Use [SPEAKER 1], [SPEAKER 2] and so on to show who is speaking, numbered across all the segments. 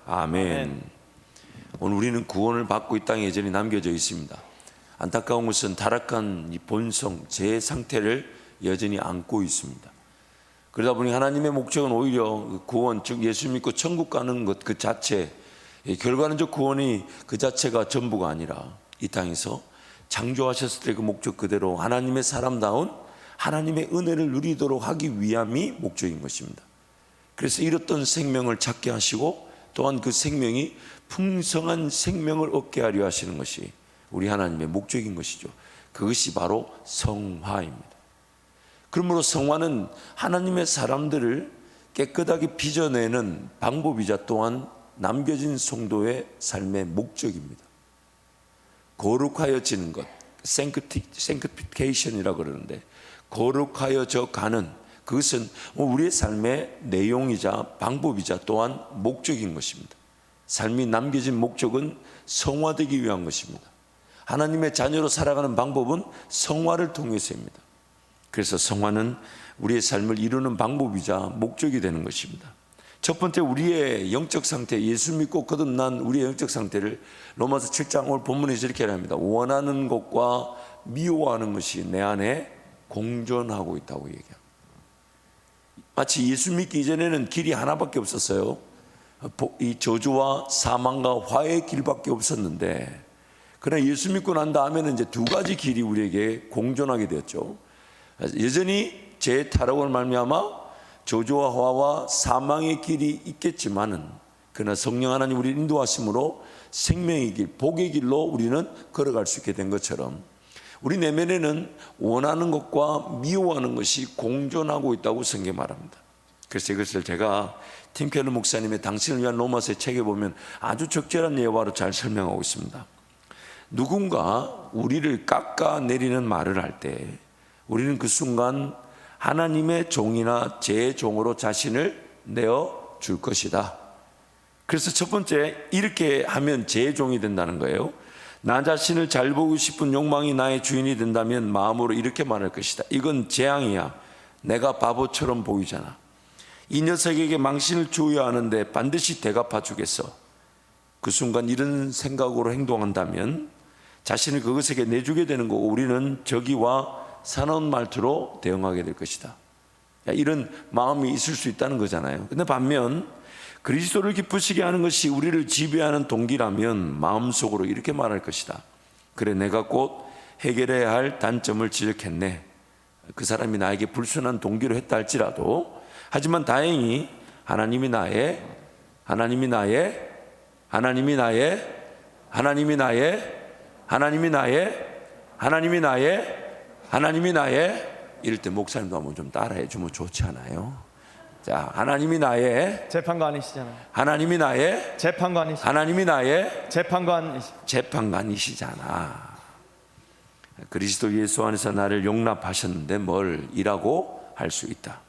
[SPEAKER 1] 아멘. 오늘 우리는 구원을 받고 이 땅에 여전히 남겨져 있습니다. 안타까운 것은 타락한 이 본성, 제 상태를 여전히 안고 있습니다. 그러다 보니 하나님의 목적은 오히려 구원, 즉 예수 믿고 천국 가는 것 그 자체, 결과론적 구원이 그 자체가 전부가 아니라 이 땅에서 창조하셨을 때 그 목적 그대로 하나님의 사람다운 하나님의 은혜를 누리도록 하기 위함이 목적인 것입니다. 그래서 잃었던 생명을 찾게 하시고 또한 그 생명이 풍성한 생명을 얻게 하려 하시는 것이 우리 하나님의 목적인 것이죠. 그것이 바로 성화입니다. 그러므로 성화는 하나님의 사람들을 깨끗하게 빚어내는 방법이자 또한 남겨진 성도의 삶의 목적입니다. 거룩하여지는 것, sanctification이라고 그러는데 거룩하여져 가는 그것은 우리의 삶의 내용이자 방법이자 또한 목적인 것입니다. 삶이 남겨진 목적은 성화되기 위한 것입니다. 하나님의 자녀로 살아가는 방법은 성화를 통해서입니다. 그래서 성화는 우리의 삶을 이루는 방법이자 목적이 되는 것입니다. 첫 번째, 우리의 영적 상태, 예수 믿고 거듭난 우리의 영적 상태를 로마서 7장 오늘 본문에서 이렇게 합니다. 원하는 것과 미워하는 것이 내 안에 공존하고 있다고 얘기합니다. 마치 예수 믿기 이전에는 길이 하나밖에 없었어요. 이 저주와 사망과 화의 길밖에 없었는데, 그러나 예수 믿고 난 다음에는 이제 두 가지 길이 우리에게 공존하게 되었죠. 여전히 제 타락으로 말미암아 저주와 화와 사망의 길이 있겠지만은, 그러나 성령 하나님 우리를 인도하심으로 생명의 길, 복의 길로 우리는 걸어갈 수 있게 된 것처럼 우리 내면에는 원하는 것과 미워하는 것이 공존하고 있다고 성경이 말합니다. 그래서 이것을 제가 팀 켈러 목사님의 당신을 위한 로마서의 책에 보면 아주 적절한 예화로 잘 설명하고 있습니다. 누군가 우리를 깎아내리는 말을 할 때 우리는 그 순간 하나님의 종이나 제 종으로 자신을 내어 줄 것이다. 그래서 첫 번째, 이렇게 하면 제 종이 된다는 거예요. 나 자신을 잘 보고 싶은 욕망이 나의 주인이 된다면 마음으로 이렇게 말할 것이다. 이건 재앙이야. 내가 바보처럼 보이잖아. 이 녀석에게 망신을 주어야 하는데 반드시 대갚아 주겠어. 그 순간 이런 생각으로 행동한다면 자신을 그것에게 내주게 되는 거고, 우리는 저기와 사나운 말투로 대응하게 될 것이다. 이런 마음이 있을 수 있다는 거잖아요. 근데 반면 그리스도를 기쁘시게 하는 것이 우리를 지배하는 동기라면 마음속으로 이렇게 말할 것이다. 그래, 내가 곧 해결해야 할 단점을 지적했네. 그 사람이 나에게 불순한 동기로 했다 할지라도, 하지만 다행히 하나님이 나의 이럴 때 목사님도 한번 좀 따라해 주면 좋지 않아요? 자, 하나님이 나의
[SPEAKER 2] 재판관이시잖아요.
[SPEAKER 1] 하나님이 나의
[SPEAKER 2] 재판관이시잖아요.
[SPEAKER 1] 하나님이 나의
[SPEAKER 2] 재판관이시잖아요.
[SPEAKER 1] 그리스도 예수 안에서 나를 용납하셨는데 뭘 이라고 할 수 있다.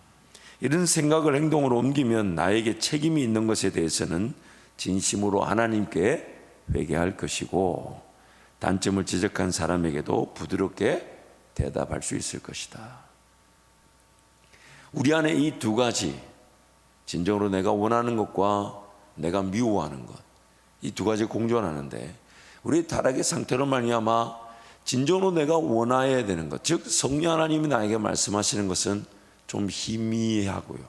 [SPEAKER 1] 이런 생각을 행동으로 옮기면 나에게 책임이 있는 것에 대해서는 진심으로 하나님께 회개할 것이고, 단점을 지적한 사람에게도 부드럽게 대답할 수 있을 것이다. 우리 안에 이 두 가지, 진정으로 내가 원하는 것과 내가 미워하는 것, 이 두 가지 공존하는데, 우리 타락의 상태로 말미암아 진정으로 내가 원해야 되는 것, 즉 성령 하나님이 나에게 말씀하시는 것은 좀 희미하고요,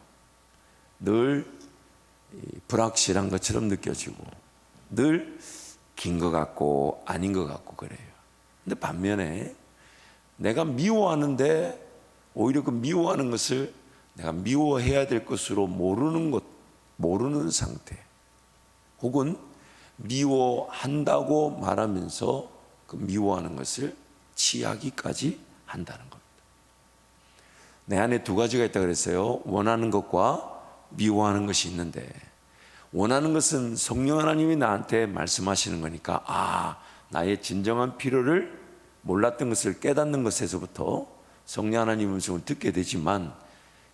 [SPEAKER 1] 늘 불확실한 것처럼 느껴지고 늘 긴 것 같고 아닌 것 같고 그래요. 근데 반면에 내가 미워하는데 오히려 그 미워하는 것을 내가 미워해야 될 것으로 모르는 상태, 혹은 미워한다고 말하면서 그 미워하는 것을 취하기까지 한다는 겁니다. 내 안에 두 가지가 있다고 그랬어요. 원하는 것과 미워하는 것이 있는데, 원하는 것은 성령 하나님이 나한테 말씀하시는 거니까, 나의 진정한 필요를 몰랐던 것을 깨닫는 것에서부터 성령 하나님의 음성을 듣게 되지만,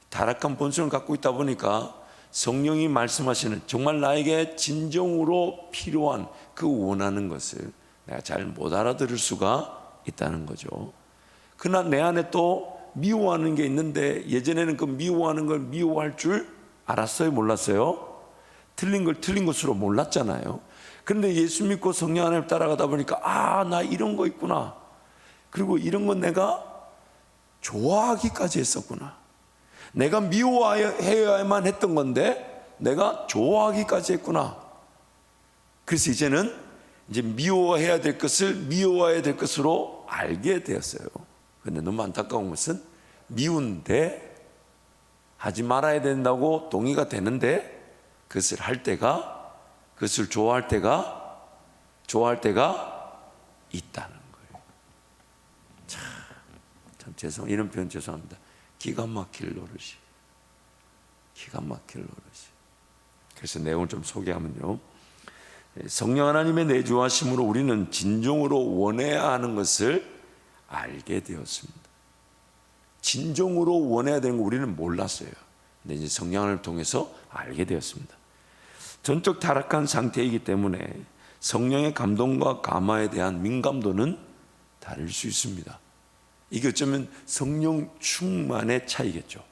[SPEAKER 1] 타락한 본성을 갖고 있다 보니까 성령이 말씀하시는 정말 나에게 진정으로 필요한 그 원하는 것을 내가 잘 못 알아들을 수가 있다는 거죠. 그러나 내 안에 또 미워하는 게 있는데, 예전에는 그 미워하는 걸 미워할 줄 알았어요? 몰랐어요? 틀린 걸 틀린 것으로 몰랐잖아요. 그런데 예수 믿고 성령 하나님 따라가다 보니까 나 이런 거 있구나. 그리고 이런 건 내가 좋아하기까지 했었구나. 내가 미워해야만 했던 건데 내가 좋아하기까지 했구나. 그래서 이제는 미워해야 될 것을 미워해야 될 것으로 알게 되었어요. 그런데 너무 안타까운 것은 미운데 하지 말아야 된다고 동의가 되는데 그것을 할 때가, 그것을 좋아할 때가 있다는 거예요. 참 이런 표현 죄송합니다. 기가 막힐 노릇이. 그래서 내용을 좀 소개하면요, 성령 하나님의 내주하심으로 우리는 진정으로 원해야 하는 것을 알게 되었습니다. 진정으로 원해야 되는 거 우리는 몰랐어요. 근데 이제 성령 하나님을 통해서 알게 되었습니다. 전적 타락한 상태이기 때문에 성령의 감동과 감화에 대한 민감도는 다를 수 있습니다. 이게 어쩌면 성령 충만의 차이겠죠.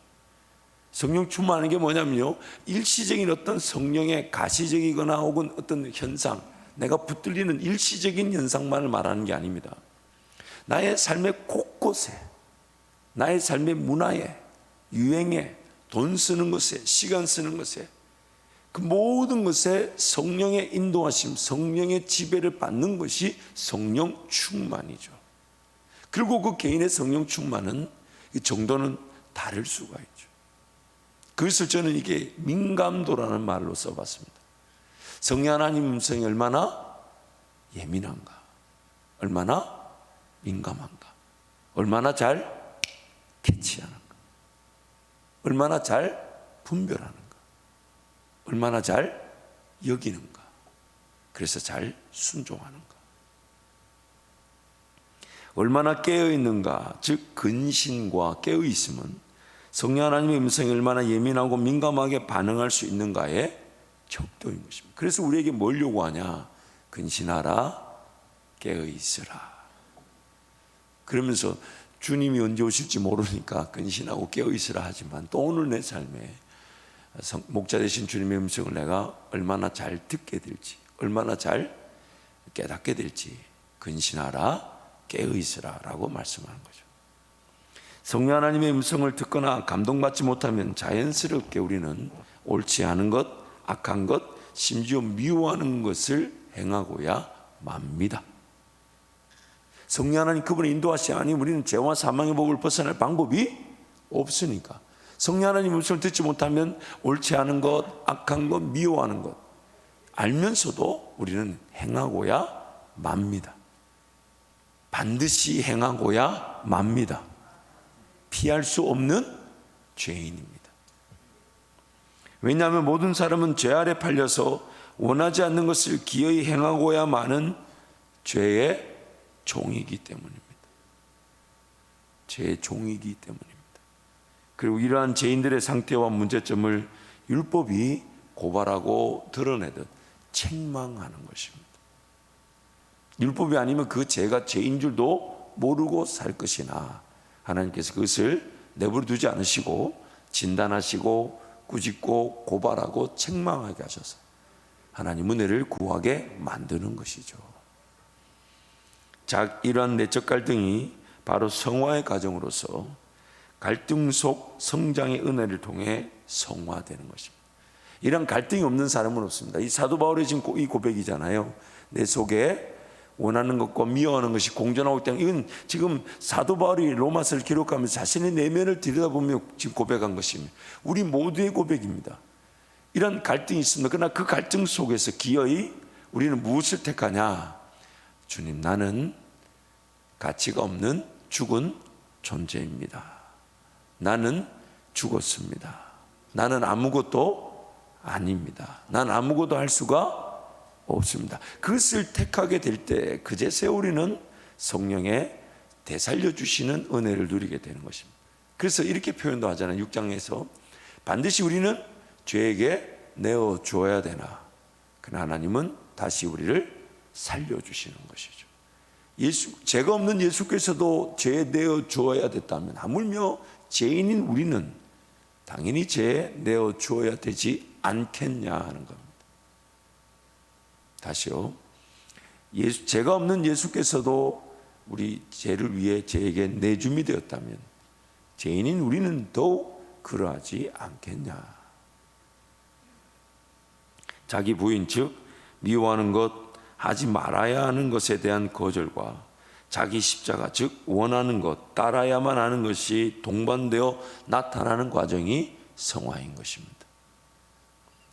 [SPEAKER 1] 성령 충만한 게 뭐냐면요, 일시적인 어떤 성령의 가시적이거나 혹은 어떤 현상, 내가 붙들리는 일시적인 현상만을 말하는 게 아닙니다. 나의 삶의 곳곳에, 나의 삶의 문화에, 유행에, 돈 쓰는 것에, 시간 쓰는 것에, 그 모든 것에 성령의 인도하심, 성령의 지배를 받는 것이 성령 충만이죠. 그리고 그 개인의 성령 충만은 이 정도는 다를 수가 있죠. 그것을 저는 이게 민감도라는 말로 써봤습니다. 성령 하나님 음성이 얼마나 예민한가, 얼마나 민감한가, 얼마나 잘 캐치하는가, 얼마나 잘 분별하는가, 얼마나 잘 여기는가, 그래서 잘 순종하는가, 얼마나 깨어있는가, 즉 근신과 깨어있음은 성령 하나님의 음성에 얼마나 예민하고 민감하게 반응할 수 있는가의 척도인 것입니다. 그래서 우리에게 뭘 요구하냐? 근신하라, 깨어있으라. 그러면서 주님이 언제 오실지 모르니까 근신하고 깨어있으라 하지만 또 오늘 내 삶에 목자 되신 주님의 음성을 내가 얼마나 잘 듣게 될지, 얼마나 잘 깨닫게 될지 근신하라, 깨어있으라 라고 말씀하는 거죠. 성령 하나님의 음성을 듣거나 감동받지 못하면 자연스럽게 우리는 옳지 않은 것, 악한 것, 심지어 미워하는 것을 행하고야 맙니다. 성령 하나님 그분의 인도하시 아니 우리는 죄와 사망의 법을 벗어날 방법이 없으니까 성령 하나님 음성을 듣지 못하면 옳지 않은 것, 악한 것, 미워하는 것 알면서도 우리는 행하고야 맙니다. 반드시 행하고야 맙니다. 피할 수 없는 죄인입니다. 왜냐하면 모든 사람은 죄 아래 팔려서 원하지 않는 것을 기어이 행하고야 마는 죄의 종이기 때문입니다. 죄의 종이기 때문입니다. 그리고 이러한 죄인들의 상태와 문제점을 율법이 고발하고 드러내듯 책망하는 것입니다. 율법이 아니면 그 죄가 죄인 줄도 모르고 살 것이나 하나님께서 그것을 내버려 두지 않으시고 진단하시고 꾸짖고 고발하고 책망하게 하셔서 하나님 은혜를 구하게 만드는 것이죠. 자, 이러한 내적 갈등이 바로 성화의 과정으로서 갈등 속 성장의 은혜를 통해 성화되는 것입니다. 이런 갈등이 없는 사람은 없습니다. 이 사도 바울의 지금 이 고백이잖아요. 내 속에 원하는 것과 미워하는 것이 공존하고 있다. 이건 지금 사도 바울이 로마서를 기록하면서 자신의 내면을 들여다보며 지금 고백한 것입니다. 우리 모두의 고백입니다. 이런 갈등이 있습니다. 그러나 그 갈등 속에서 기어이 우리는 무엇을 택하냐? 주님, 나는 가치가 없는 죽은 존재입니다. 나는 죽었습니다. 나는 아무것도 아닙니다. 난 아무것도 할 수가 없습니다. 그것을 택하게 될 때 그제서야 우리는 성령의 되살려 주시는 은혜를 누리게 되는 것입니다. 그래서 이렇게 표현도 하잖아요. 6장에서 반드시 우리는 죄에게 내어 주어야 되나 그러나 하나님은 다시 우리를 살려주시는 것이죠. 죄가 없는 예수께서도 죄에 내어 주어야 됐다면 하물며 죄인인 우리는 당연히 죄에 내어 주어야 되지 않겠냐 하는 겁니다. 다시요. 죄가 없는 예수께서도 우리 죄를 위해 죄에게 내줌이 되었다면 죄인인 우리는 더욱 그러하지 않겠냐. 자기 부인 즉 미워하는 것, 하지 말아야 하는 것에 대한 거절과 자기 십자가 즉 원하는 것, 따라야만 하는 것이 동반되어 나타나는 과정이 성화인 것입니다.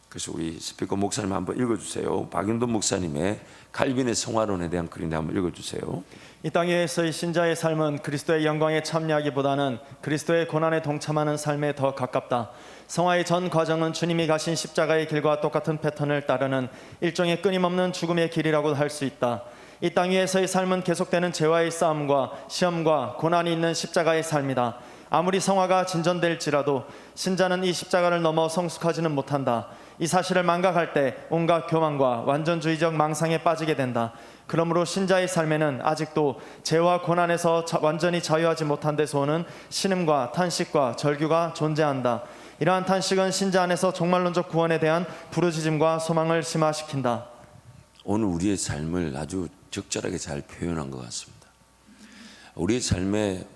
[SPEAKER 1] 그래서 우리 스피커 목사님 한번 읽어주세요. 박윤돈 목사님의 칼빈의 성화론에 대한 글인데 한번 읽어주세요.
[SPEAKER 2] 이 땅에서의 신자의 삶은 그리스도의 영광에 참여하기보다는 그리스도의 고난에 동참하는 삶에 더 가깝다. 성화의 전 과정은 주님이 가신 십자가의 길과 똑같은 패턴을 따르는 일종의 끊임없는 죽음의 길이라고 할 수 있다. 이 땅 위에서의 삶은 계속되는 죄와의 싸움과 시험과 고난이 있는 십자가의 삶이다. 아무리 성화가 진전될지라도 신자는 이 십자가를 넘어 성숙하지는 못한다. 이 사실을 망각할 때 온갖 교만과 완전주의적 망상에 빠지게 된다. 그러므로 신자의 삶에는 아직도 죄와 고난에서 완전히 자유하지 못한 데서 오는 신음과 탄식과 절규가 존재한다. 이러한 탄식은 신자 안에서 종말론적 구원에 대한 부르짖음과 소망을 심화시킨다.
[SPEAKER 1] 오늘 우리의 삶을 아주 적절하게 잘 표현한 것 같습니다. 우리의 삶에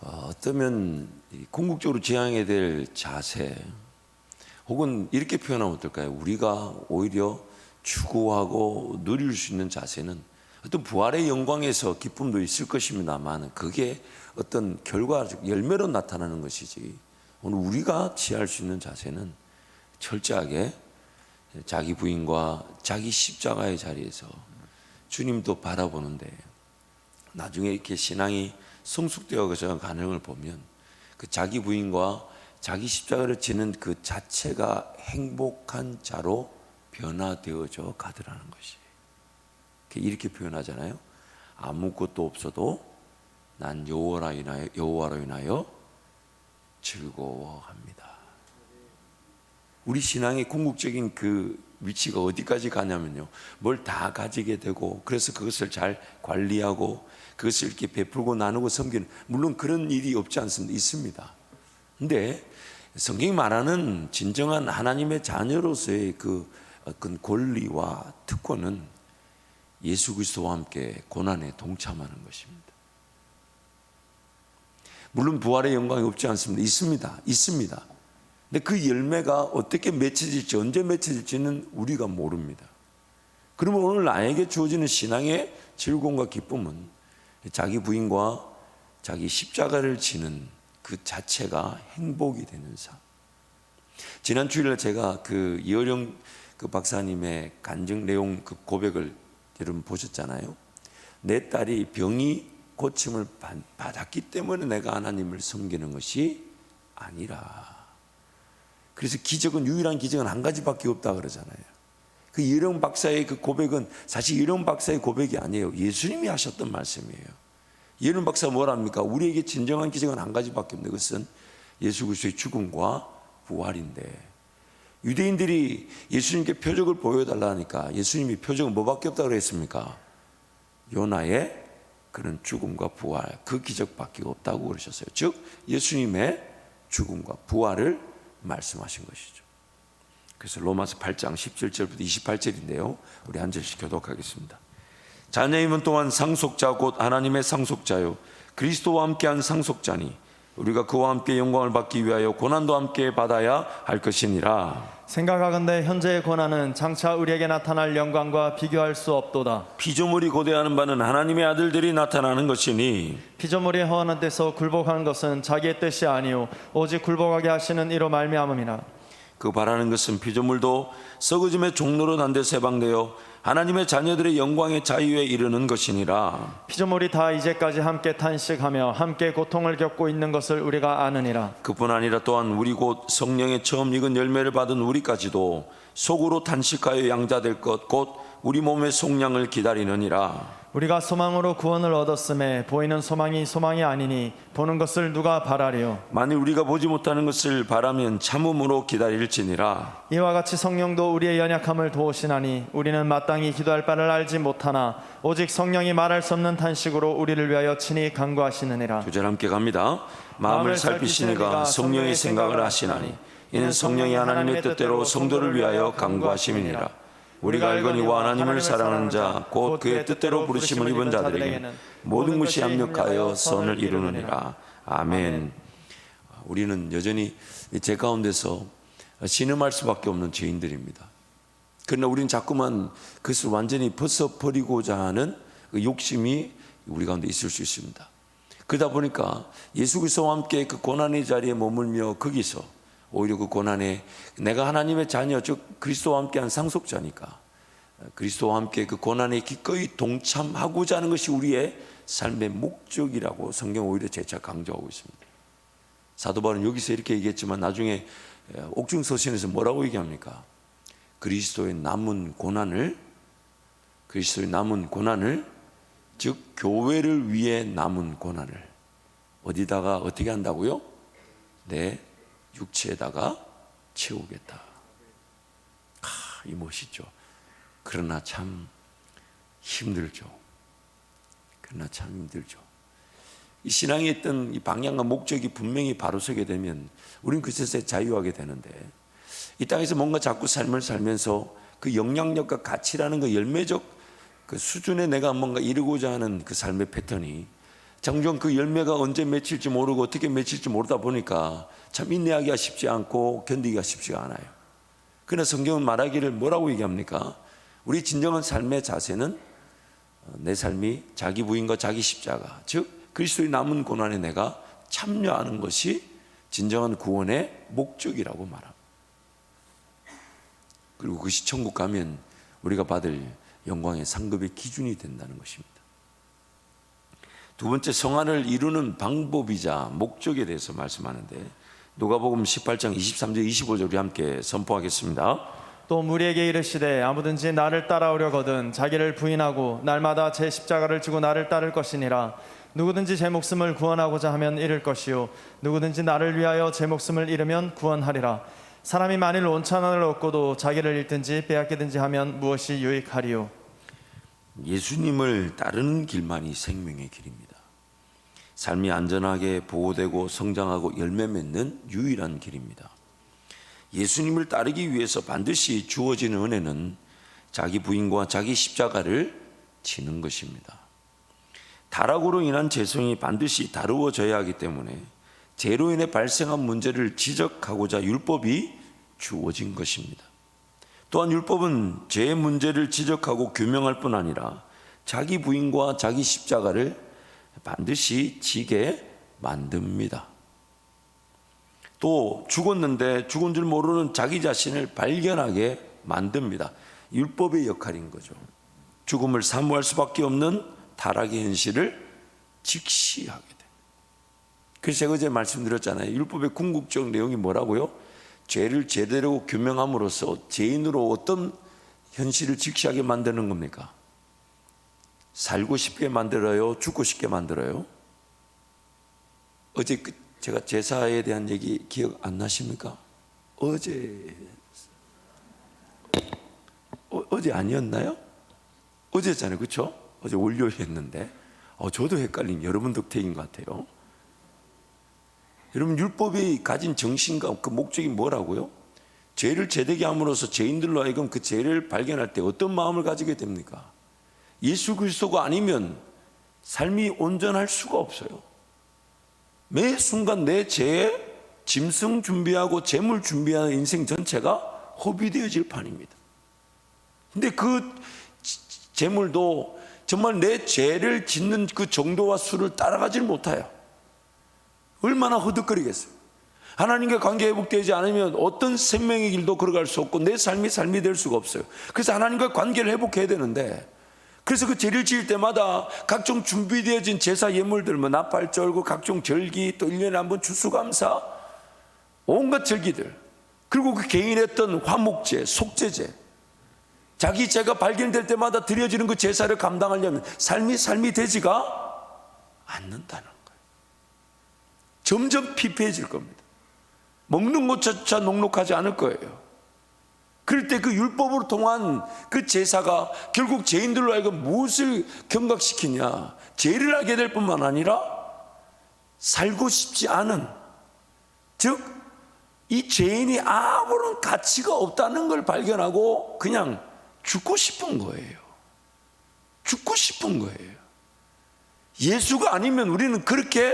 [SPEAKER 1] 어쩌면 궁극적으로 지향해야 될 자세, 혹은 이렇게 표현하면 어떨까요? 우리가 오히려 추구하고 누릴 수 있는 자세는 어떤 부활의 영광에서 기쁨도 있을 것입니다만 그게 어떤 결과적 열매로 나타나는 것이지, 오늘 우리가 취할 수 있는 자세는 철저하게 자기 부인과 자기 십자가의 자리에서 주님도 바라보는데, 나중에 이렇게 신앙이 성숙되어 가는 걸 보면 그 자기 부인과 자기 십자가를 지는 그 자체가 행복한 자로 변화되어져 가더라는 것이. 이렇게 표현하잖아요. 아무것도 없어도 난 여호와로 인하여 즐거워합니다. 우리 신앙의 궁극적인 그 위치가 어디까지 가냐면요, 뭘 다 가지게 되고 그래서 그것을 잘 관리하고 그것을 이렇게 베풀고 나누고 섬기는, 물론 그런 일이 없지 않습니다. 있습니다. 근데 성경이 말하는 진정한 하나님의 자녀로서의 그 권리와 특권은 예수 그리스도와 함께 고난에 동참하는 것입니다. 물론 부활의 영광이 없지 않습니다. 있습니다. 근데 그 열매가 어떻게 맺혀질지, 언제 맺혀질지는 우리가 모릅니다. 그러면 오늘 나에게 주어지는 신앙의 즐거움과 기쁨은 자기 부인과 자기 십자가를 지는 그 자체가 행복이 되는 삶. 지난 주일날 제가 그 이어령 그 박사님의 간증 내용 그 고백을 여러분 보셨잖아요. 내 딸이 병이 고침을 받았기 때문에 내가 하나님을 섬기는 것이 아니라, 그래서 기적은, 유일한 기적은 한 가지밖에 없다 그러잖아요. 그 이어령 박사의 그 고백은 사실 이어령 박사의 고백이 아니에요. 예수님이 하셨던 말씀이에요. 이어령 박사가 뭐랍니까? 우리에게 진정한 기적은 한 가지밖에 없는데 그것은 예수 그리스도의 죽음과 부활인데, 유대인들이 예수님께 표적을 보여달라니까 예수님이 표적은 뭐밖에 없다고 그랬습니까? 요나의 그런 죽음과 부활, 그 기적밖에 없다고 그러셨어요. 즉 예수님의 죽음과 부활을 말씀하신 것이죠. 그래서 로마서 8장 17절부터 28절인데요 우리 한 절씩 교독하겠습니다. 자녀임은 또한 상속자 곧 하나님의 상속자요 그리스도와 함께한 상속자니 우리가 그와 함께 영광을 받기 위하여 고난도 함께 받아야 할 것이니라.
[SPEAKER 2] 생각하건대 현재의 고난은 장차 우리에게 나타날 영광과 비교할 수 없도다.
[SPEAKER 1] 피조물이 고대하는 바는 하나님의 아들들이 나타나는 것이니,
[SPEAKER 2] 피조물이 허하는 데서 굴복하는 것은 자기의 뜻이 아니요 오직 굴복하게 하시는 이로 말미암음이라.
[SPEAKER 1] 그 바라는 것은 피조물도 썩어짐의 종로로 난 데서 해방되어 하나님의 자녀들의 영광의 자유에 이르는 것이니라.
[SPEAKER 2] 피조물이 다 이제까지 함께 탄식하며 함께 고통을 겪고 있는 것을 우리가 아느니라.
[SPEAKER 1] 그뿐 아니라 또한 우리 곧 성령의 처음 익은 열매를 받은 우리까지도 속으로 탄식하여 양자될 것 곧 우리 몸의 속량을 기다리느니라.
[SPEAKER 2] 우리가 소망으로 구원을 얻었음에 보이는 소망이 소망이 아니니 보는 것을 누가 바라리요.
[SPEAKER 1] 만일 우리가 보지 못하는 것을 바라면 참음으로 기다릴지니라.
[SPEAKER 2] 이와 같이 성령도 우리의 연약함을 도우시나니 우리는 마땅히 기도할 바를 알지 못하나 오직 성령이 말할 수 없는 탄식으로 우리를 위하여 친히 간구하시느니라.
[SPEAKER 1] 2절 함께 갑니다. 마음을 살피시니가 성령의 생각을 하시나니 이는 성령이 하나님의 뜻대로 성도를 위하여 간구하심이니라. 우리가 알거니와 하나님을 사랑하는 자 곧 그의 뜻대로 부르심을 입은 자들에게는 모든 것이 합력하여 선을 이루느니라. 아멘. 우리는 여전히 제 가운데서 신음할 수밖에 없는 죄인들입니다. 그러나 우리는 자꾸만 그것을 완전히 벗어버리고자 하는 그 욕심이 우리 가운데 있을 수 있습니다. 그러다 보니까 예수 그리스도와 함께 그 고난의 자리에 머물며 거기서 오히려 그 고난에 내가 하나님의 자녀 즉 그리스도와 함께한 상속자니까 그리스도와 함께 그 고난에 기꺼이 동참하고자 하는 것이 우리의 삶의 목적이라고 성경 오히려 재차 강조하고 있습니다. 사도 바울은 여기서 이렇게 얘기했지만 나중에 옥중서신에서 뭐라고 얘기합니까? 그리스도의 남은 고난을 즉 교회를 위해 남은 고난을 어디다가 어떻게 한다고요? 내 육체에다가 채우겠다. 이 멋있죠. 그러나 참 힘들죠. 이 신앙에 있던 이 방향과 목적이 분명히 바로 서게 되면 우리는 그 세상에 자유하게 되는데 이 땅에서 뭔가 자꾸 삶을 살면서 그 영향력과 가치라는 그 열매적 그 수준에 내가 뭔가 이루고자 하는 그 삶의 패턴이 장종 그 열매가 언제 맺힐지 모르고 어떻게 맺힐지 모르다 보니까 참 인내하기가 쉽지 않고 견디기가 쉽지가 않아요. 그러나 성경은 말하기를 뭐라고 얘기합니까? 우리 진정한 삶의 자세는 내 삶이 자기 부인과 자기 십자가 즉 그리스도의 남은 고난에 내가 참여하는 것이 진정한 구원의 목적이라고 말합니다. 그리고 그것이 천국 가면 우리가 받을 영광의 상급의 기준이 된다는 것입니다. 두 번째, 성안을 이루는 방법이자 목적에 대해서 말씀하는데 누가복음 18장 23절 25절 우리 함께 선포하겠습니다.
[SPEAKER 2] 또 무리에게 이르시되 아무든지 나를 따라오려거든 자기를 부인하고 날마다 제 십자가를 지고 나를 따를 것이니라. 누구든지 제 목숨을 구원하고자 하면 잃을 것이요 누구든지 나를 위하여 제 목숨을 잃으면 구원하리라. 사람이 만일 온천을 얻고도 자기를 잃든지 빼앗기든지 하면 무엇이 유익하리요?
[SPEAKER 1] 예수님을 따르는 길만이 생명의 길입니다. 삶이 안전하게 보호되고 성장하고 열매 맺는 유일한 길입니다. 예수님을 따르기 위해서 반드시 주어지는 은혜는 자기 부인과 자기 십자가를 지는 것입니다. 타락으로 인한 죄성이 반드시 다루어져야 하기 때문에 죄로 인해 발생한 문제를 지적하고자 율법이 주어진 것입니다. 또한 율법은 죄의 문제를 지적하고 규명할 뿐 아니라 자기 부인과 자기 십자가를 반드시 지게 만듭니다. 또 죽었는데 죽은 줄 모르는 자기 자신을 발견하게 만듭니다. 율법의 역할인 거죠. 죽음을 사모할 수밖에 없는 타락의 현실을 직시하게 됩니다. 그래서 제가 어제 말씀드렸잖아요. 율법의 궁극적 내용이 뭐라고요? 죄를 제대로 규명함으로써 죄인으로 어떤 현실을 직시하게 만드는 겁니까? 살고 싶게 만들어요? 죽고 싶게 만들어요? 어제 제가 제사에 대한 얘기 기억 안 나십니까? 어제 아니었나요? 어제잖아요, 그렇죠? 어제 월요일이었는데 저도 헷갈린 여러분 덕택인 것 같아요. 여러분 율법이 가진 정신과 그 목적이 뭐라고요? 죄를 제대게 함으로써 죄인들로 하여금 그 죄를 발견할 때 어떤 마음을 가지게 됩니까? 예수 그리스도가 아니면 삶이 온전할 수가 없어요. 매 순간 내 죄에 짐승 준비하고 재물 준비하는 인생 전체가 허비되어질 판입니다. 근데 그 재물도 정말 내 죄를 짓는 그 정도와 수를 따라가질 못해요. 얼마나 허덕거리겠어요. 하나님과 관계 회복되지 않으면 어떤 생명의 길도 걸어갈 수 없고 내 삶이 될 수가 없어요. 그래서 하나님과 관계를 회복해야 되는데 그래서 그 죄를 지을 때마다 각종 준비되어진 제사 예물들 나팔절고 각종 절기 또 1년에 한 번 추수감사 온갖 절기들 그리고 그 개인이 했던 화목제 속죄제 자기 죄가 발견될 때마다 드려지는 그 제사를 감당하려면 삶이 되지가 않는다는 거예요. 점점 피폐해질 겁니다. 먹는 것조차 녹록하지 않을 거예요. 그럴 때 그 율법으로 통한 그 제사가 결국 죄인들로 하여금 무엇을 경각시키냐? 죄를 하게 될 뿐만 아니라 살고 싶지 않은 즉 이 죄인이 아무런 가치가 없다는 걸 발견하고 그냥 죽고 싶은 거예요. 죽고 싶은 거예요. 예수가 아니면 우리는 그렇게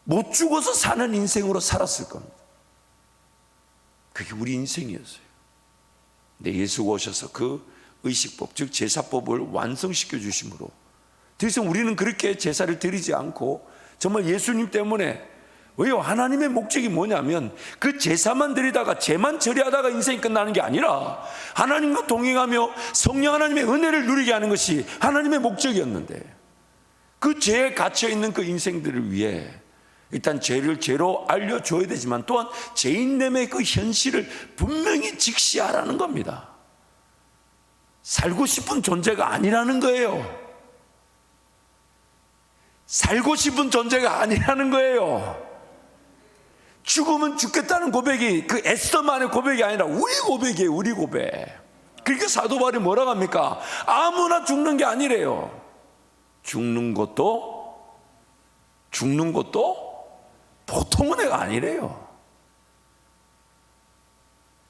[SPEAKER 1] 못 죽어서 사는 인생으로 살았을 겁니다. 그게 우리 인생이었어요. 근데 예수가 오셔서 그 의식법, 즉 제사법을 완성시켜 주심으로 더 이상 우리는 그렇게 제사를 드리지 않고 정말 예수님 때문에, 왜요? 하나님의 목적이 뭐냐면 그 제사만 드리다가 제만 처리하다가 인생이 끝나는 게 아니라 하나님과 동행하며 성령 하나님의 은혜를 누리게 하는 것이 하나님의 목적이었는데, 그 죄에 갇혀있는 그 인생들을 위해 일단 죄를 죄로 알려줘야 되지만 또한 죄인됨의 그 현실을 분명히 직시하라는 겁니다. 살고 싶은 존재가 아니라는 거예요. 살고 싶은 존재가 아니라는 거예요. 죽으면 죽겠다는 고백이 그 에스더만의 고백이 아니라 우리 고백이에요. 우리 고백. 그러니까 사도 바울이 뭐라고 합니까? 아무나 죽는 게 아니래요. 죽는 것도 보통 은혜가 아니래요.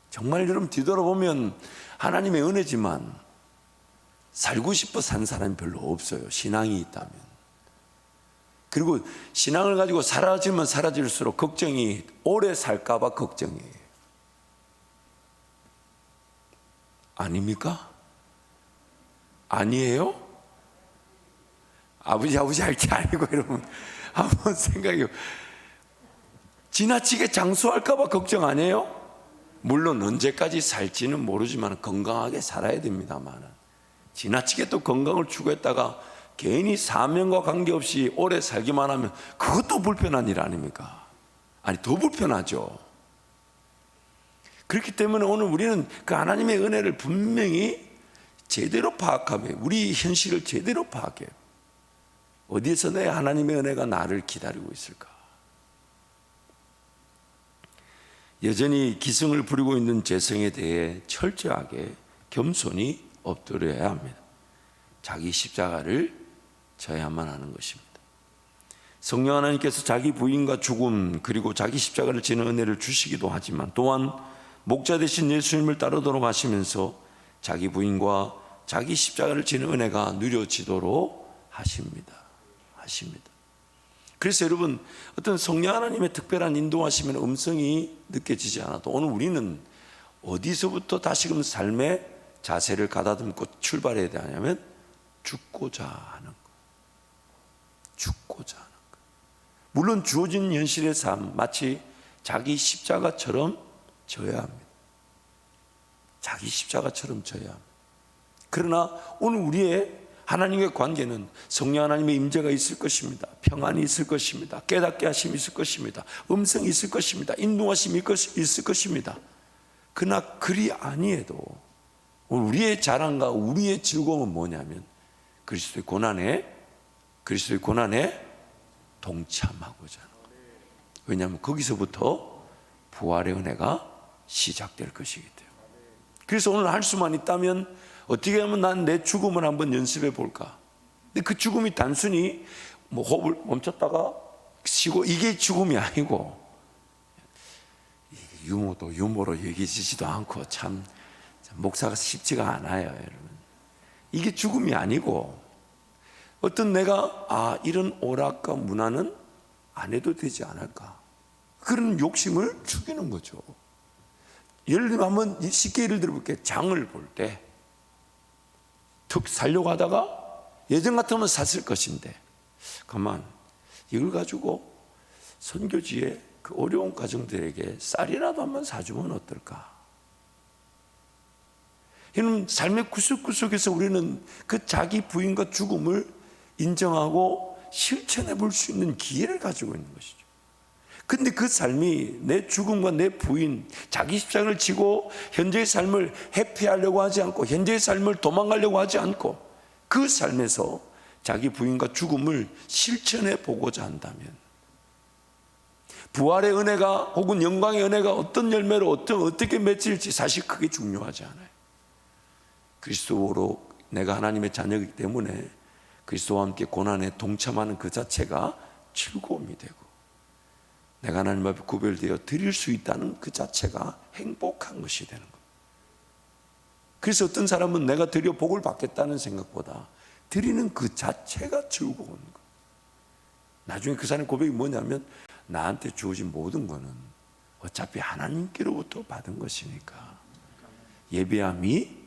[SPEAKER 1] 정말 여러분 뒤돌아보면 하나님의 은혜지만 살고 싶어 산 사람이 별로 없어요. 신앙이 있다면. 그리고 신앙을 가지고 사라지면 사라질수록 걱정이, 오래 살까 봐 걱정이에요. 아닙니까? 아니에요? 아버지 할 게 아니고 여러분 한번 생각해요. 지나치게 장수할까 봐 걱정 안 해요? 물론 언제까지 살지는 모르지만 건강하게 살아야 됩니다만, 지나치게 또 건강을 추구했다가 괜히 사명과 관계없이 오래 살기만 하면 그것도 불편한 일 아닙니까? 아니, 더 불편하죠. 그렇기 때문에 오늘 우리는 그 하나님의 은혜를 분명히 제대로 파악하며 우리 현실을 제대로 파악해요. 어디에서 내 하나님의 은혜가 나를 기다리고 있을까? 여전히 기승을 부리고 있는 죄성에 대해 철저하게 겸손히 엎드려야 합니다. 자기 십자가를 져야만 하는 것입니다. 성령 하나님께서 자기 부인과 죽음 그리고 자기 십자가를 지는 은혜를 주시기도 하지만 또한 목자 되신 예수님을 따르도록 하시면서 자기 부인과 자기 십자가를 지는 은혜가 누려지도록 하십니다. 그래서 여러분, 어떤 성령 하나님의 특별한 인도하시면 음성이 느껴지지 않아도 오늘 우리는 어디서부터 다시금 삶의 자세를 가다듬고 출발해야 되냐면 죽고자 하는 것. 죽고자 하는 것. 물론 주어진 현실의 삶, 마치 자기 십자가처럼 져야 합니다. 자기 십자가처럼 져야 합니다. 그러나 오늘 우리의 하나님의 관계는 성령 하나님의 임재가 있을 것입니다. 평안이 있을 것입니다. 깨닫게 하심이 있을 것입니다. 음성이 있을 것입니다. 인도하심이 있을 것입니다. 그러나 그리 아니해도 우리의 자랑과 우리의 즐거움은 뭐냐면 그리스도의 고난에 동참하고자 하는 것. 왜냐하면 거기서부터 부활의 은혜가 시작될 것이기 때문에. 그래서 오늘 할 수만 있다면 어떻게 하면 난 내 죽음을 한번 연습해 볼까? 근데 그 죽음이 단순히 호흡을 멈췄다가 쉬고 이게 죽음이 아니고, 유머도 유머로 여기지도 않고 참 목사가 쉽지가 않아요, 여러분. 이게 죽음이 아니고 어떤 내가 이런 오락과 문화는 안 해도 되지 않을까, 그런 욕심을 죽이는 거죠. 예를 들면 한번 쉽게 예를 들어볼게요. 장을 볼 때 툭 살려고 하다가 예전 같으면 샀을 것인데 가만 이걸 가지고 선교지에 그 어려운 가정들에게 쌀이라도 한번 사주면 어떨까? 이런 삶의 구석구석에서 우리는 그 자기 부인과 죽음을 인정하고 실천해 볼 수 있는 기회를 가지고 있는 것이죠. 근데 그 삶이 내 죽음과 내 부인, 자기 십자가를 지고 현재의 삶을 회피하려고 하지 않고 현재의 삶을 도망가려고 하지 않고 그 삶에서 자기 부인과 죽음을 실천해 보고자 한다면 부활의 은혜가 혹은 영광의 은혜가 어떤 열매로 어떻게 맺힐지 사실 그게 중요하지 않아요. 그리스도로 내가 하나님의 자녀이기 때문에 그리스도와 함께 고난에 동참하는 그 자체가 즐거움이 되고 내가 하나님 앞에 구별되어 드릴 수 있다는 그 자체가 행복한 것이 되는 것. 그래서 어떤 사람은 내가 드려 복을 받겠다는 생각보다 드리는 그 자체가 즐거운 거. 나중에 그 사람의 고백이 뭐냐면, 나한테 주어진 모든 거는 어차피 하나님께로부터 받은 것이니까 예배하기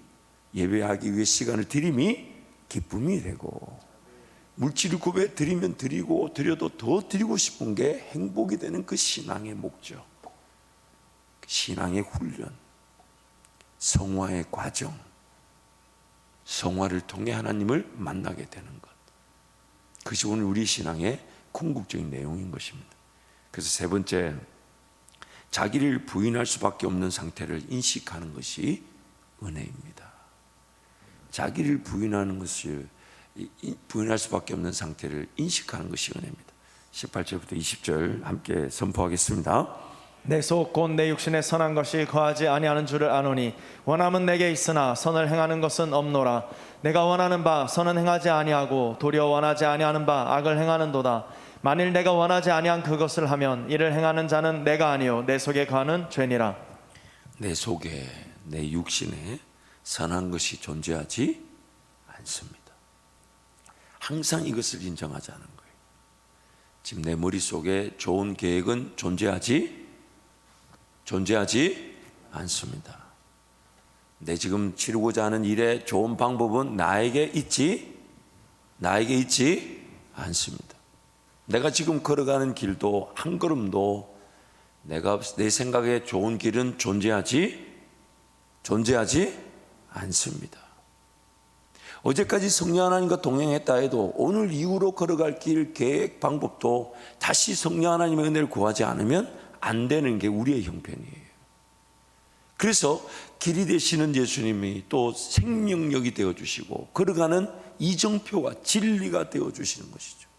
[SPEAKER 1] 위해 시간을 드림이 기쁨이 되고, 물질을 구해 드리면 드리고 드려도 더 드리고 싶은 게 행복이 되는 그 신앙의 목적, 신앙의 훈련, 성화의 과정, 성화를 통해 하나님을 만나게 되는 것, 그것이 오늘 우리 신앙의 궁극적인 내용인 것입니다. 그래서 세 번째, 자기를 부인할 수밖에 없는 상태를 인식하는 것이 은혜입니다. 자기를 부인할 수밖에 없는 상태를 인식하는 것이 은혜입니다. 18절부터 20절 함께 선포하겠습니다.
[SPEAKER 2] 내 속 곧 내 육신에 선한 것이 거하지 아니하는 줄을 아노니 원함은 내게 있으나 선을 행하는 것은 없노라. 내가 원하는 바 선은 행하지 아니하고 도리어 원하지 아니하는 바 악을 행하는도다. 만일 내가 원하지 아니한 그것을 하면 이를 행하는 자는 내가 아니요 내 속에 거하는 죄니라.
[SPEAKER 1] 내 속에, 내 육신에 선한 것이 존재하지 않습니다. 항상 이것을 인정하자는 거예요. 지금 내 머릿속에 좋은 계획은 존재하지 않습니다. 내 지금 치르고자 하는 일의 좋은 방법은 나에게 있지 않습니다. 내가 지금 걸어가는 길도 한 걸음도 내 생각에 좋은 길은 존재하지 않습니다. 어제까지 성령 하나님과 동행했다 해도 오늘 이후로 걸어갈 길, 계획, 방법도 다시 성령 하나님의 은혜를 구하지 않으면 안 되는 게 우리의 형편이에요. 그래서 길이 되시는 예수님이 또 생명력이 되어주시고 걸어가는 이정표와 진리가 되어주시는 것이죠.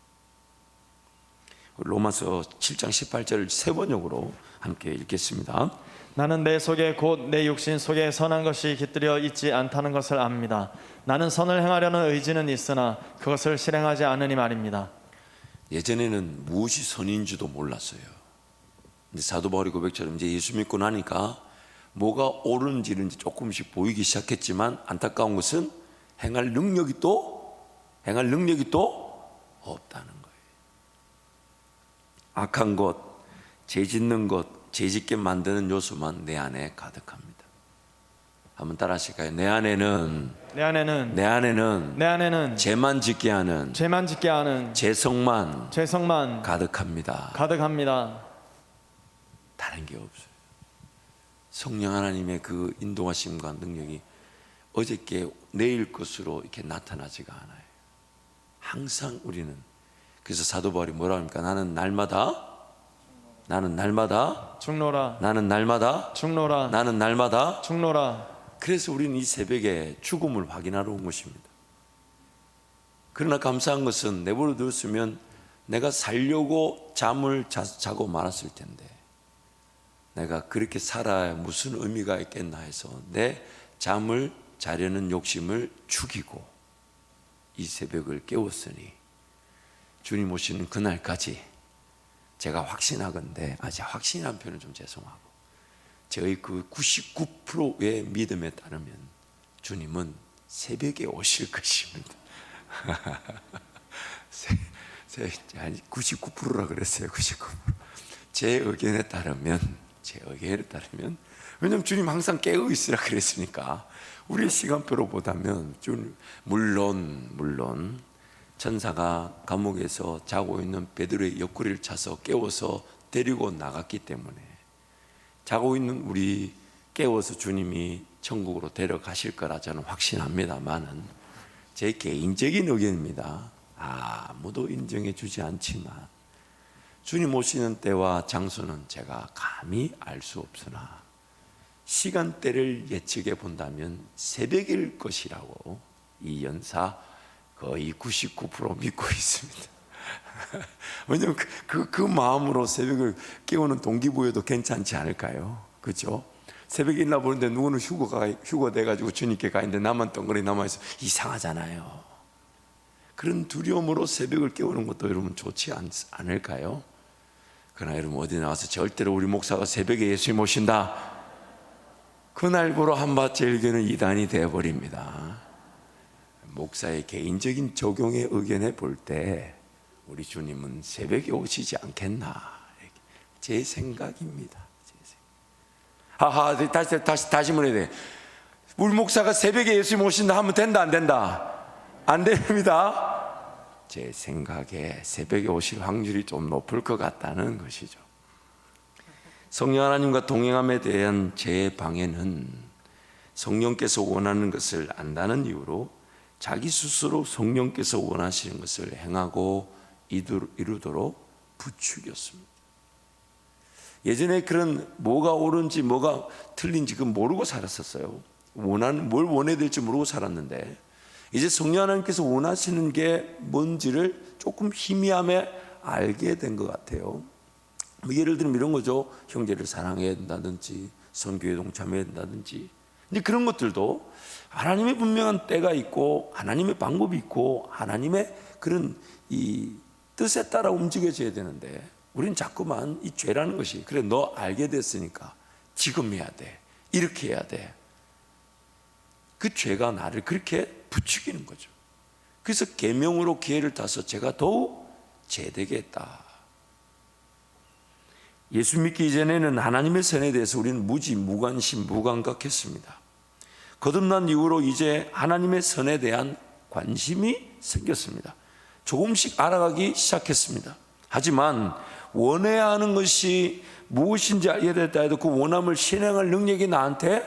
[SPEAKER 1] 로마서 7장 18절을 세 번역으로 함께 읽겠습니다.
[SPEAKER 2] 나는 내 속에 곧 내 육신 속에 선한 것이 깃들여 있지 않다는 것을 압니다. 나는 선을 행하려는 의지는 있으나 그것을 실행하지 않으니 말입니다.
[SPEAKER 1] 예전에는 무엇이 선인지도 몰랐어요. 근데 사도 바울의 고백처럼 이제 예수 믿고 나니까 뭐가 옳은지는 조금씩 보이기 시작했지만, 안타까운 것은 행할 능력이 또 없다는 거예요. 악한 것, 죄 짓는 것, 죄 짓게 만드는 요소만 내 안에 가득합니다. 한번 따라 하실까요? 내 안에는 죄만 짓게 하는 죄성만 가득합니다. 다른 게 없어요. 성령 하나님의 그 인도하심과 능력이 어저께 내일 것으로 이렇게 나타나지가 않아요. 항상 우리는, 그래서 사도 바울이 뭐라 합니까? 나는 날마다
[SPEAKER 2] 죽노라.
[SPEAKER 1] 그래서 우리는 이 새벽에 죽음을 확인하러 온 것입니다. 그러나 감사한 것은 내버려 두었으면 내가 살려고 잠을 자고 말았을 텐데, 내가 그렇게 살아야 무슨 의미가 있겠나 해서 내 잠을 자려는 욕심을 죽이고 이 새벽을 깨웠으니, 주님 오시는 그날까지 제가 확신하건대, 확신한 표현은 좀 죄송하고, 저희 그 99%의 믿음에 따르면 주님은 새벽에 오실 것입니다. 99%라 그랬어요. 99%. 제 의견에 따르면, 왜냐하면 주님 항상 깨어 있으라 그랬으니까, 우리의 시간표로 보다면 물론 천사가 감옥에서 자고 있는 베드로의 옆구리를 차서 깨워서 데리고 나갔기 때문에 자고 있는 우리 깨워서 주님이 천국으로 데려가실 거라 저는 확신합니다만은, 제 개인적인 의견입니다. 아무도 인정해 주지 않지만 주님 오시는 때와 장소는 제가 감히 알 수 없으나 시간대를 예측해 본다면 새벽일 것이라고 이 연사 거의 99% 믿고 있습니다. 왜냐하면 그 마음으로 새벽을 깨우는 동기부여도 괜찮지 않을까요? 그렇죠? 새벽에 일나 보는데 누구는 휴거 돼가지고 주님께 가 있는데 나만 덩그러니 남아있어. 이상하잖아요. 그런 두려움으로 새벽을 깨우는 것도 여러분 좋지 않을까요? 그러나 여러분 어디 나와서 절대로 우리 목사가 새벽에 예수님 오신다, 그날부로 한밭제일교는 이단이 되어버립니다. 목사의 개인적인 적용에 의견해 볼 때 우리 주님은 새벽에 오시지 않겠나, 제 생각입니다. 다시 문해야 돼. 우리 목사가 새벽에 예수님 오신다 하면 된다, 안 된다? 안 됩니다. 제 생각에 새벽에 오실 확률이 좀 높을 것 같다는 것이죠. 성령 하나님과 동행함에 대한 제 방해는 성령께서 원하는 것을 안다는 이유로 자기 스스로 성령께서 원하시는 것을 행하고 이루도록 부추겼습니다. 예전에 그런 뭐가 옳은지 뭐가 틀린지 그 모르고 살았었어요. 뭘 원해야 될지 모르고 살았는데, 이제 성령 하나님께서 원하시는 게 뭔지를 조금 희미함에 알게 된 것 같아요. 뭐 예를 들면 이런 거죠. 형제를 사랑해야 된다든지 선교에 동참해야 된다든지. 근데 그런 것들도 하나님의 분명한 때가 있고 하나님의 방법이 있고 하나님의 그런 이 뜻에 따라 움직여져야 되는데, 우리는 자꾸만 이 죄라는 것이, 그래 너 알게 됐으니까 지금 해야 돼, 이렇게 해야 돼, 그 죄가 나를 그렇게 부추기는 거죠. 그래서 계명으로 기회를 타서 제가 더욱 죄되게 했다. 예수 믿기 이전에는 하나님의 선에 대해서 우리는 무관심, 무감각했습니다. 거듭난 이후로 이제 하나님의 선에 대한 관심이 생겼습니다. 조금씩 알아가기 시작했습니다. 하지만 원해야 하는 것이 무엇인지 알게 됐다 해도 그 원함을 실행할 능력이 나한테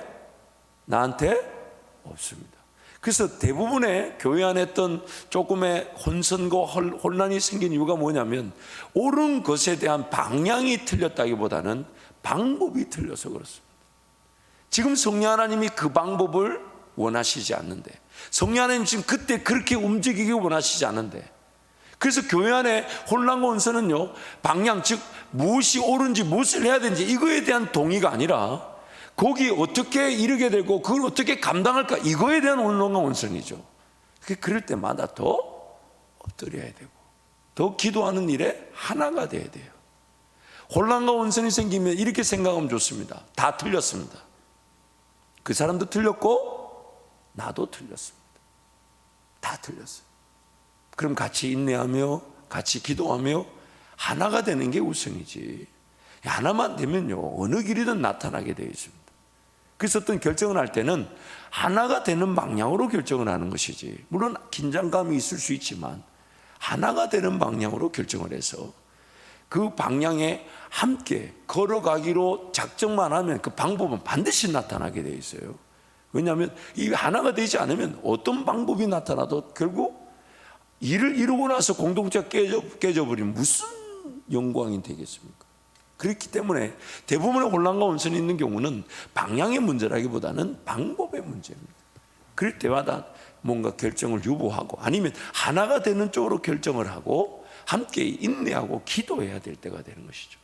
[SPEAKER 1] 없습니다. 그래서 대부분의 교회 안에 했던 조금의 혼선과 혼란이 생긴 이유가 뭐냐면, 옳은 것에 대한 방향이 틀렸다기보다는 방법이 틀려서 그렇습니다. 지금 성령 하나님이 그 방법을 원하시지 않는데, 성령 하나님 지금 그때 그렇게 움직이기 원하시지 않는데, 그래서 교회 안에 혼란과 혼선은요, 방향, 즉 무엇이 옳은지 무엇을 해야 되는지 이거에 대한 동의가 아니라 거기 어떻게 이르게 되고 그걸 어떻게 감당할까, 이거에 대한 혼란과 혼선이죠. 그럴 때마다 더 엎드려야 되고 더 기도하는 일에 하나가 돼야 돼요. 혼란과 혼선이 생기면 이렇게 생각하면 좋습니다. 다 틀렸습니다. 그 사람도 틀렸고 나도 틀렸습니다. 다 틀렸어요. 그럼 같이 인내하며 같이 기도하며 하나가 되는 게 우선이지, 하나만 되면요 어느 길이든 나타나게 되어 있습니다. 그래서 어떤 결정을 할 때는 하나가 되는 방향으로 결정을 하는 것이지, 물론 긴장감이 있을 수 있지만 하나가 되는 방향으로 결정을 해서 그 방향에 함께 걸어가기로 작정만 하면 그 방법은 반드시 나타나게 되어 있어요. 왜냐하면 이 하나가 되지 않으면 어떤 방법이 나타나도 결국 일을 이루고 나서 공동체가 깨져버리면 무슨 영광이 되겠습니까? 그렇기 때문에 대부분의 혼란과 혼선이 있는 경우는 방향의 문제라기보다는 방법의 문제입니다. 그럴 때마다 뭔가 결정을 유보하고 아니면 하나가 되는 쪽으로 결정을 하고 함께 인내하고 기도해야 될 때가 되는 것이죠.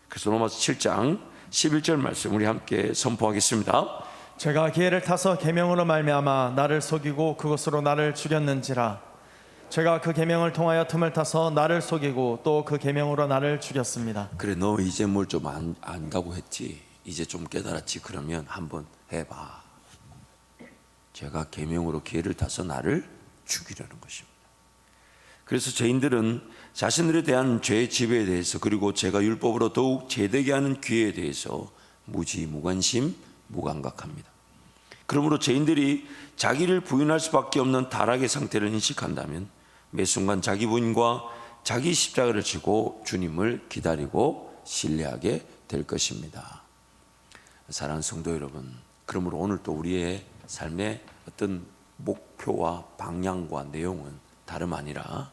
[SPEAKER 1] 그래서 로마서 7장 11절 말씀 우리 함께 선포하겠습니다.
[SPEAKER 2] 제가 기회를 타서 계명으로 말미암아 나를 속이고 그것으로 나를 죽였는지라. 제가 그 계명을 통하여 틈을 타서 나를 속이고 또 그 계명으로 나를 죽였습니다.
[SPEAKER 1] 그래, 너 이제 뭘 좀 안다고 했지, 이제 좀 깨달았지, 그러면 한번 해봐. 제가 계명으로 기회를 타서 나를 죽이려는 것입니다. 그래서 죄인들은 자신들에 대한 죄의 지배에 대해서, 그리고 제가 율법으로 더욱 죄되게 하는 기회에 대해서 무관심, 무감각합니다. 그러므로 죄인들이 자기를 부인할 수밖에 없는 타락의 상태를 인식한다면 매 순간 자기 부인과 자기 십자가를 지고 주님을 기다리고 신뢰하게 될 것입니다. 사랑하는 성도 여러분, 그러므로 오늘 또 우리의 삶의 어떤 목표와 방향과 내용은 다름 아니라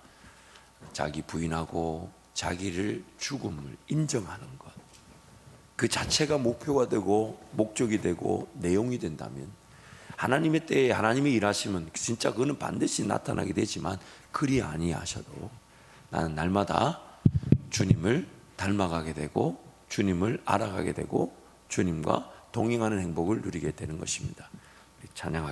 [SPEAKER 1] 자기 부인하고 자기를 죽음을 인정하는 것, 그 자체가 목표가 되고 목적이 되고 내용이 된다면 하나님의 때에 하나님이 일하시면 진짜 그거는 반드시 나타나게 되지만, 그리 아니하셔도 나는 날마다 주님을 닮아가게 되고 주님을 알아가게 되고 주님과 동행하는 행복을 누리게 되는 것입니다. 찬양하겠습니다.